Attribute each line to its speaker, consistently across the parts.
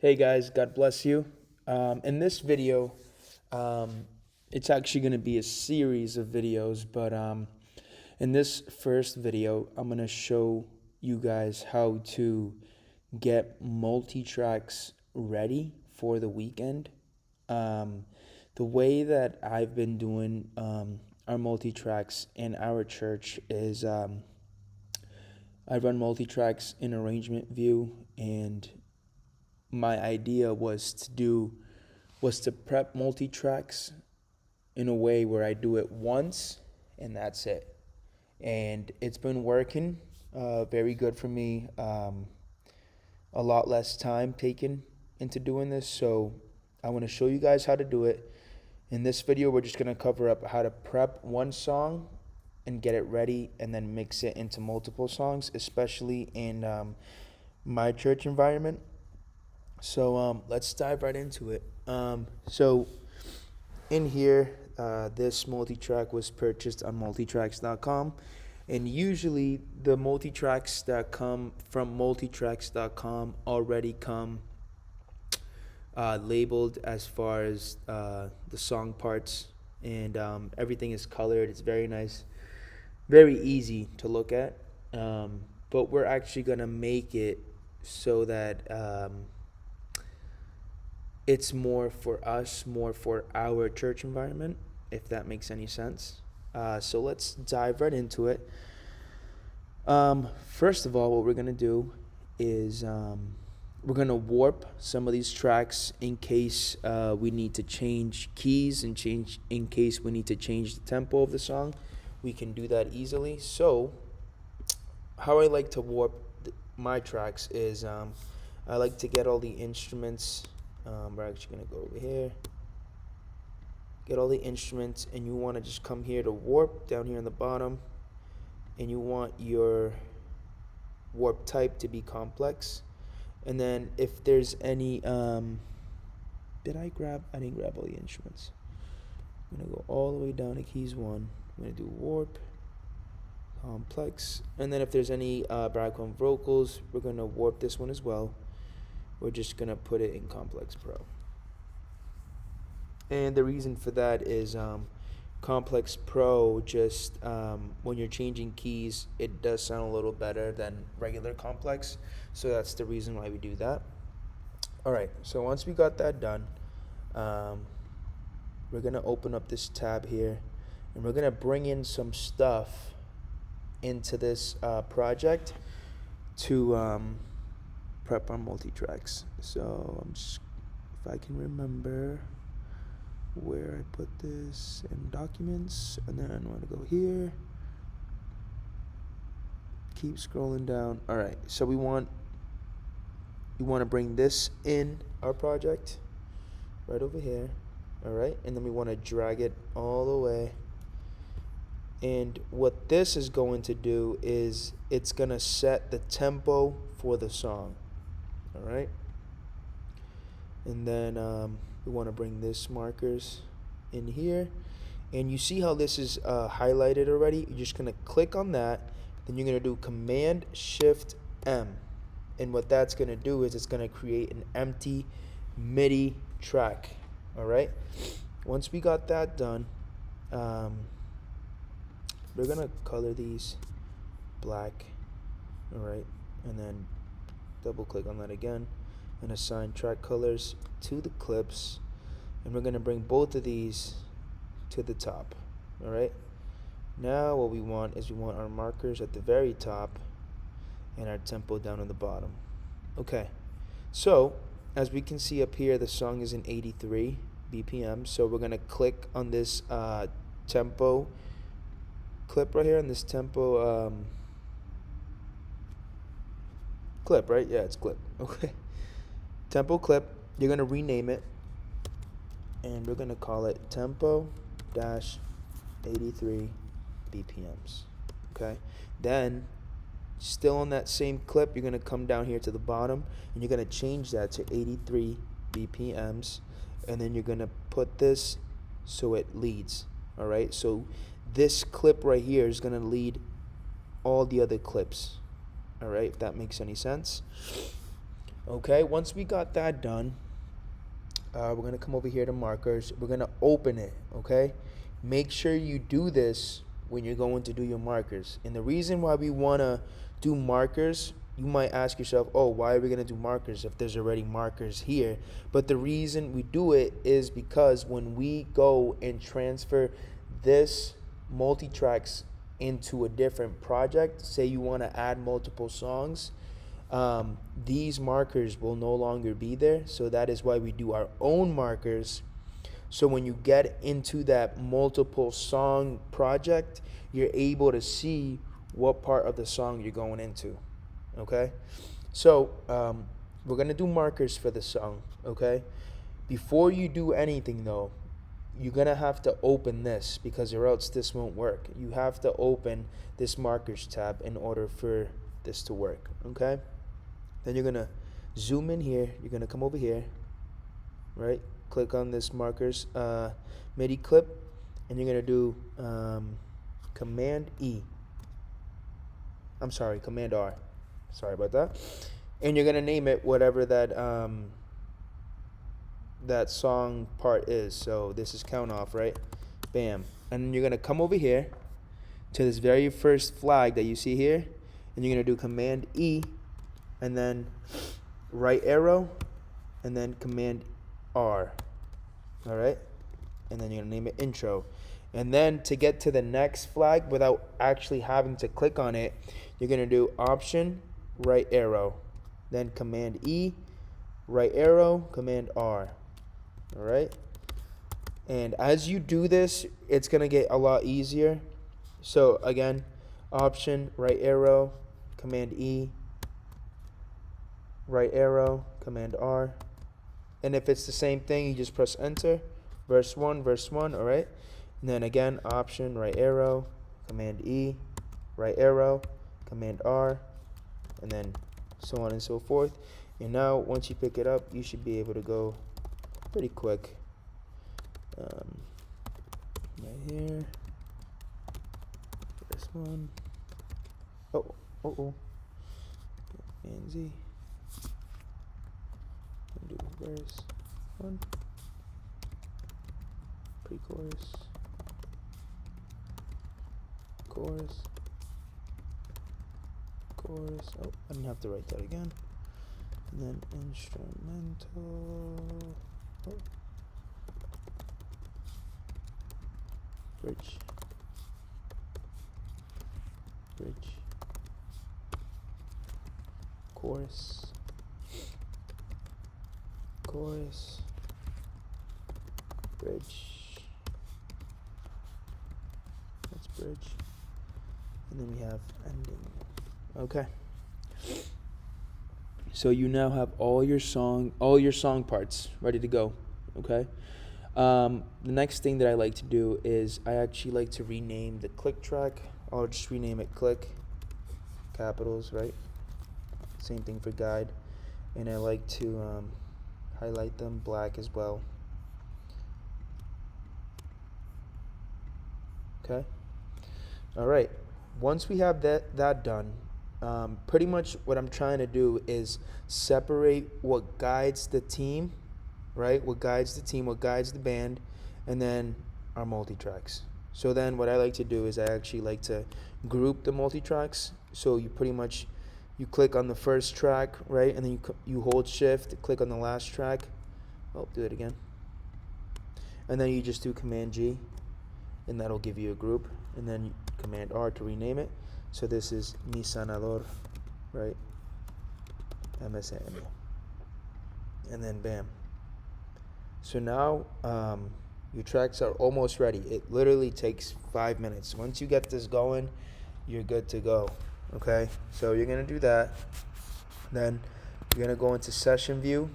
Speaker 1: Hey guys, God bless you. In this video, it's actually going to be a series of videos, but in this first video, I'm going to show you guys how to get multi-tracks ready for the weekend. The way that I've been doing our multi-tracks in our church is I run multi-tracks in arrangement view, and my idea was to prep multi-tracks in a way where I do it once and that's it. And it's been working very good for me. A lot less time taken into doing this. So I want to show you guys how to do it. In this video, we're just going to cover up how to prep one song and get it ready and then mix it into multiple songs, especially in my church environment. So let's dive right into it. So in here, this multi-track was purchased on multitracks.com, and usually the multi-tracks that come from multitracks.com already come labeled as far as the song parts, and everything is colored. It's very nice, very easy to look at, but we're actually gonna make it so that it's more for us, more for our church environment, if that makes any sense. So let's dive right into it. First of all, what we're going to do is we're going to warp some of these tracks in case we need to change keys and in case we need to change the tempo of the song. We can do that easily. So how I like to warp my tracks is I like to get all the instruments. We're actually going to go over here, get all the instruments, and you want to just come here to warp down here on the bottom, and you want your warp type to be complex. And then if there's any I didn't grab all the instruments. I'm going to go all the way down to keys 1. I'm going to do warp complex, and then if there's any background vocals, we're going to warp this one as well. We're just going to put it in Complex Pro. And the reason for that is Complex Pro, just when you're changing keys, it does sound a little better than regular Complex. So that's the reason why we do that. All right, so once we got that done, we're going to open up this tab here, and we're going to bring in some stuff into this project to prep our multi-tracks. So if I can remember where I put this in documents, and then I'm going to go here, keep scrolling down. All right, so we want to bring this in our project right over here. All right, and then we want to drag it all the way. And what this is going to do is it's going to set the tempo for the song. All right, and then we want to bring this markers in here, and you see how this is highlighted already. You're just going to click on that, then you're going to do Command Shift M, and what that's going to do is it's going to create an empty MIDI track. All right, once we got that done, we're going to color these black. All right, and then double click on that again and assign track colors to the clips, and we're going to bring both of these to the top. All right, now what we want is we want our markers at the very top and our tempo down on the bottom. Okay, so as we can see up here, the song is in 83 BPM, so we're going to click on this tempo clip right here, on this tempo clip, right? Yeah, it's clip. Okay. Tempo clip. You're going to rename it, and we're going to call it tempo dash 83 BPMs. Okay. Then, still on that same clip, you're going to come down here to the bottom, and you're going to change that to 83 BPMs, and then you're going to put this so it leads. All right. So this clip right here is going to lead all the other clips. All right, if that makes any sense. Okay, once we got that done, we're gonna come over here to markers. We're gonna open it, okay? Make sure you do this when you're going to do your markers. And the reason why we wanna do markers, you might ask yourself, oh, why are we gonna do markers if there's already markers here? But the reason we do it is because when we go and transfer this Multitracks into a different project, say you wanna add multiple songs, these markers will no longer be there. So that is why we do our own markers. So when you get into that multiple song project, you're able to see what part of the song you're going into. Okay? So we're going to do markers for the song. Okay? Before you do anything though, you're going to have to open this, because or else this won't work. You have to open this markers tab in order for this to work. Okay? Then you're gonna zoom in here. You're gonna come over here, right? Click on this markers MIDI clip, and you're gonna do Command E. I'm sorry, Command R. Sorry about that. And you're gonna name it whatever that that song part is. So this is count off, right? Bam. And then you're gonna come over here to this very first flag that you see here, and you're gonna do Command E, and then right arrow, and then Command R. All right, and then you're gonna name it intro. And then to get to the next flag without actually having to click on it, you're gonna do Option, right arrow, then Command E, right arrow, Command R. All right, and as you do this, it's gonna get a lot easier. So again, Option, right arrow, Command E, right arrow, Command R. And if it's the same thing, you just press enter. Verse 1, all right? And then again, Option, right arrow, Command E, right arrow, Command R, and then so on and so forth. And now, once you pick it up, you should be able to go pretty quick. Right here. This one. Oh. And Z. Do verse 1, pre-chorus, chorus. Oh, I didn't have to write that again. And then instrumental. Oh. Bridge. Chorus. Bridge. That's bridge. And then we have ending. Okay. So you now have all your song parts ready to go. Okay. The next thing that I like to do is I actually like to rename the click track. I'll just rename it click, capitals, right? Same thing for guide. And I like to highlight them black as well. Okay. All right. Once we have that done, pretty much what I'm trying to do is separate what guides the team, right? What guides the team, what guides the band, and then our multitracks. So then what I like to do is I actually like to group the multitracks. So you pretty much, you click on the first track, right? And then you hold shift, click on the last track. Oh, do it again. And then you just do Command G, and that'll give you a group. And then Command R to rename it. So this is Mi Sanador, right? MSN. And then bam. So now your tracks are almost ready. It literally takes 5 minutes. Once you get this going, you're good to go. Okay, so you're gonna do that. Then you're gonna go into session view,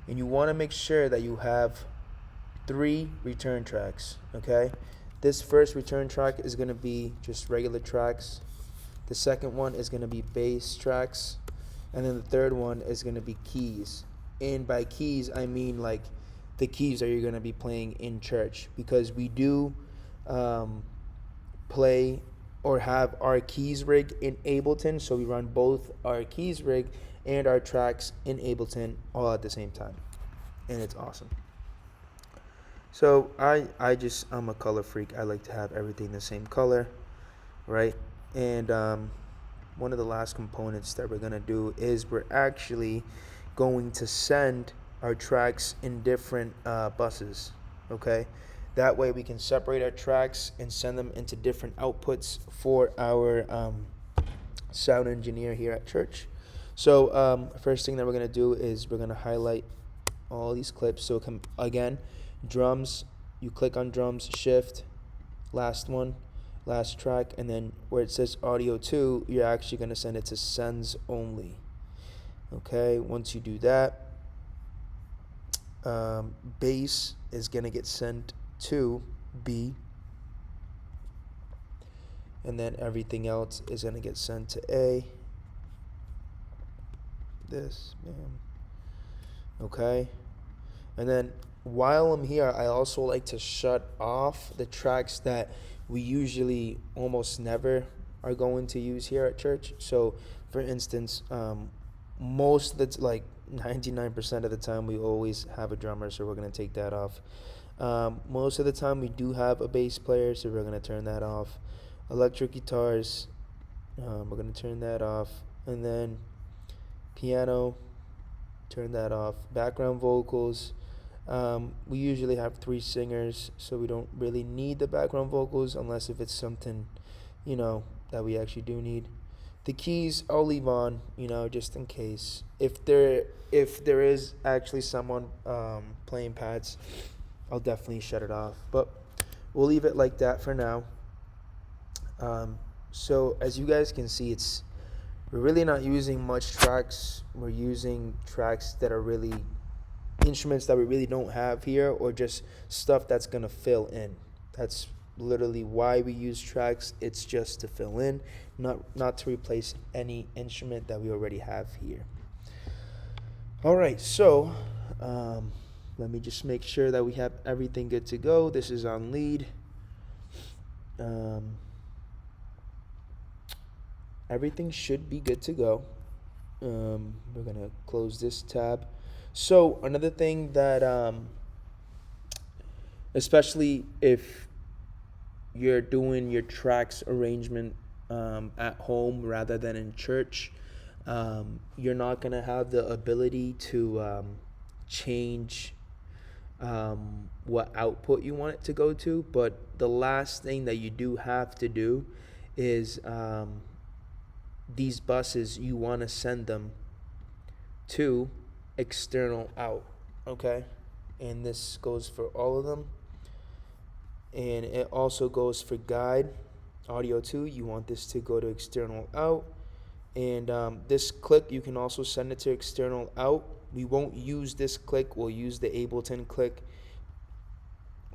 Speaker 1: and you want to make sure that you have 3 return tracks. Okay, this first return track is gonna be just regular tracks. The second one is gonna be bass tracks, and then the third one is gonna be keys. And by keys, I mean like the keys that you're gonna be playing in church, because we do play or have our keys rig in Ableton, so we run both our keys rig and our tracks in Ableton all at the same time, and it's awesome. So I'm a color freak. I like to have everything the same color, right? And one of the last components that we're gonna do is we're actually going to send our tracks in different buses, okay? That way we can separate our tracks and send them into different outputs for our sound engineer here at church. So first thing that we're gonna do is we're gonna highlight all these clips. So again, drums, you click on drums, shift, last one, last track, and then where it says audio 2, you're actually going to send it to sends only. Okay, once you do that, bass is going to get sent to B, and then everything else is going to get sent to A. This, man. Okay, and then while I'm here, I also like to shut off the tracks that we usually almost never are going to use here at church. So for instance, most of the like 99% of the time we always have a drummer, so we're going to take that off. Most of the time we do have a bass player, so we're going to turn that off. Electric guitars, we're going to turn that off. And then piano, turn that off. Background vocals, we usually have 3 singers, so we don't really need the background vocals unless if it's something, that we actually do need. The keys I'll leave on, just in case. If there is actually someone playing pads, I'll definitely shut it off. But we'll leave it like that for now. So as you guys can see, we're really not using much tracks. We're using tracks that are really instruments that we really don't have here, or just stuff that's gonna fill in. That's literally why we use tracks. It's just to fill in, not to replace any instrument that we already have here. All right, so let me just make sure that we have everything good to go. This is on lead. Everything should be good to go. We're gonna close this tab. So another thing that especially if you're doing your tracks arrangement at home rather than in church, you're not gonna have the ability to change what output you want it to go to. But the last thing that you do have to do is these buses, you want to send them to external out, okay? And this goes for all of them, and it also goes for guide audio 2. You want this to go to external out, and this click, you can also send it to external out. We won't use this click, we'll use the Ableton click.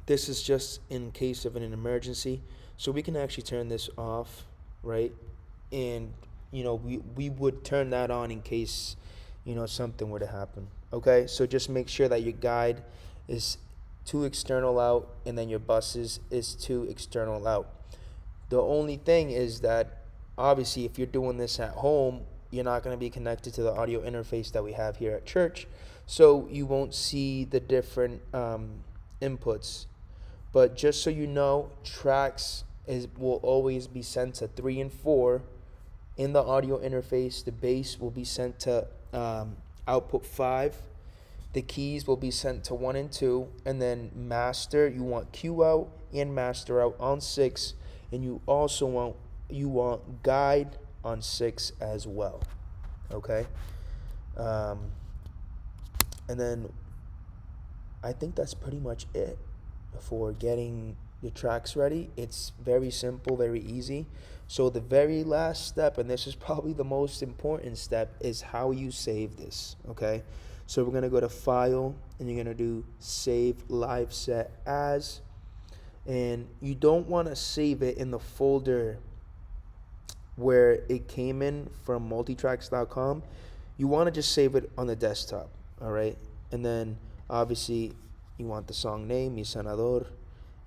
Speaker 1: This is just in case of an emergency, so we can actually turn this off, right? And we would turn that on in case something were to happen. Okay, so just make sure that your guide is to external out, and then your buses is to external out. The only thing is that obviously if you're doing this at home, you're not going to be connected to the audio interface that we have here at church, so you won't see the different inputs. But just so you know, tracks will always be sent to 3 and 4 in the audio interface. The bass will be sent to output 5. The keys will be sent to 1 and 2, and then master, you want Q out and master out on 6, and you also want guide on 6 as well. Okay, and then I think that's pretty much it for getting the tracks ready. It's very simple, very easy. So the very last step, and this is probably the most important step, is how you save this. Okay, so we're gonna go to File, and you're gonna do Save Live Set As, and you don't want to save it in the folder where it came in from multitracks.com. You want to just save it on the desktop. All right, and then obviously you want the song name, Mi Sanador,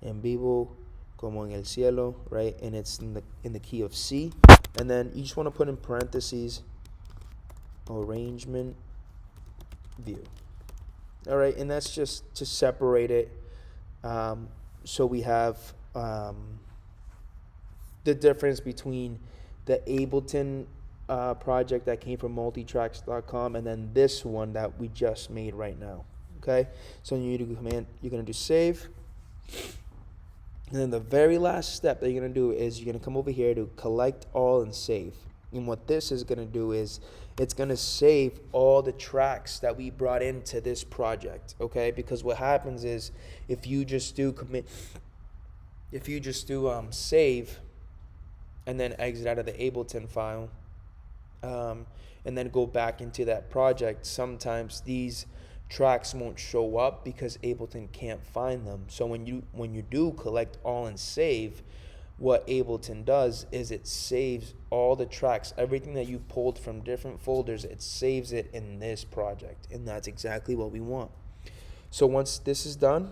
Speaker 1: en vivo, como en el cielo, right? And it's in the key of C. And then you just want to put in parentheses arrangement view. All right, and that's just to separate it. So we have the difference between the Ableton project that came from multitracks.com and then this one that we just made right now. Okay, so you do command, you're gonna do save, and then the very last step that you're gonna do is you're gonna come over here to collect all and save. And what this is gonna do is it's gonna save all the tracks that we brought into this project. Okay, because what happens is if you just do save and then exit out of the Ableton file, and then go back into that project, sometimes these tracks won't show up because Ableton can't find them. So when you do collect all and save, what Ableton does is it saves all the tracks, everything that you pulled from different folders, it saves it in this project, and that's exactly what we want. So once this is done,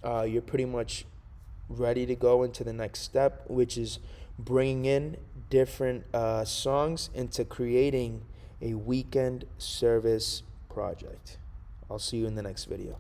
Speaker 1: you're pretty much ready to go into the next step, which is bringing in different songs into creating a weekend service project. I'll see you in the next video.